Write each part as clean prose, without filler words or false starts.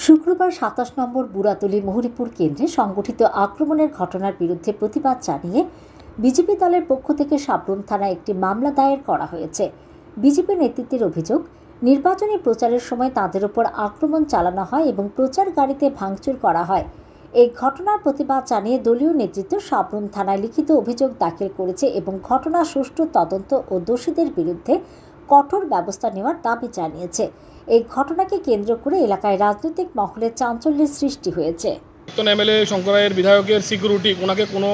শুক্রবার ২৭ নম্বর বুড়াতলী মহরীপুর কেন্দ্রে সংগঠিত আক্রমণের ঘটনার বিরুদ্ধে প্রতিবাদ জানিয়ে বিজেপি দলের পক্ষ থেকে সাবরুম থানায় একটি মামলা দায়ের করা হয়েছে। বিজেপি নেতৃত্বের অভিযোগ, নির্বাচনী প্রচারের সময় তাদের উপর আক্রমণ চালানো হয় এবং প্রচার গাড়িতে ভাঙচুর করা হয়। এই ঘটনার প্রতিবাদ জানিয়ে দলীয় নেতৃত্ব সাবরুম থানায় লিখিত অভিযোগ দাখিল করেছে এবং ঘটনার সুষ্ঠু তদন্ত ও দোষীদের বিরুদ্ধে কঠোর ব্যবস্থা নেওয়ার দাবি জানিয়েছে। এই ঘটনাকে কেন্দ্র করে এলাকায় রাজনৈতিক মহলে চাঞ্চল্যের সৃষ্টি হয়েছে। এমএলএ শঙ্কর রায়ের বিধায়কের সিকিউরিটি ওনাকে কোনো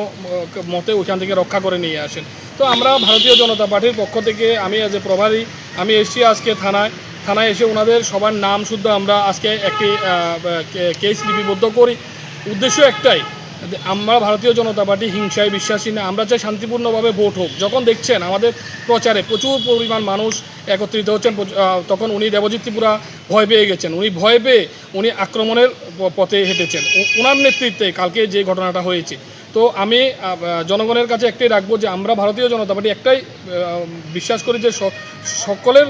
মতে ওইখান থেকে রক্ষা করে নিয়ে আসেন। তো আমরা ভারতীয় জনতা পার্টির পক্ষ থেকে আমি এজ এ প্রভারী আমি এসেছি আজকে থানায় এসে ওনাদের সবার নাম শুদ্ধ আমরা আজকে একটি কেস লিপিবদ্ধ করি। উদ্দেশ্য একটাই, আমরা ভারতীয় জনতা পার্টি হিংসায় বিশ্বাসী না, আমরা চাই শান্তিপূর্ণভাবে ভোট হোক। যখন দেখছেন আমাদের প্রচারে প্রচুর পরিমাণ মানুষ একত্রিত হচ্ছেন, তখন উনি দেবজিৎ ত্রিপুরা ভয় পেয়ে গেছেন। ভয় পেয়ে আক্রমণের পথে হেঁটেছেন ওনার নেতৃত্বে কালকে যে ঘটনাটা হয়েছে। তো আমি জনগণের কাছে একটাই রাখবো যে আমরা ভারতীয় জনতা পার্টি একটাই বিশ্বাস করি যে সকলের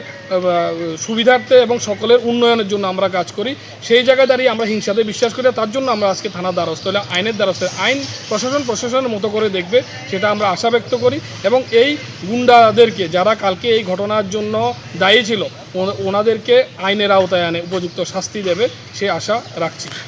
সুবিধার্থে এবং সকলের উন্নয়নের জন্য আমরা কাজ করি। সেই জায়গায় দাঁড়িয়ে আমরা হিংসাতে বিশ্বাস করি, তার জন্য আমরা আজকে থানার দ্বারস্থ হলে আইনের দ্বারস্থ আইন প্রশাসনের মতো করে দেখবে সেটা আমরা আশা ব্যক্ত করি। এবং এই গুন্ডাদেরকে যারা কালকে এই ঘটনার জন্য দায়ী ছিল ওনাদেরকে আইনের আওতায় আনে উপযুক্ত শাস্তি দেবে সে আশা রাখছি।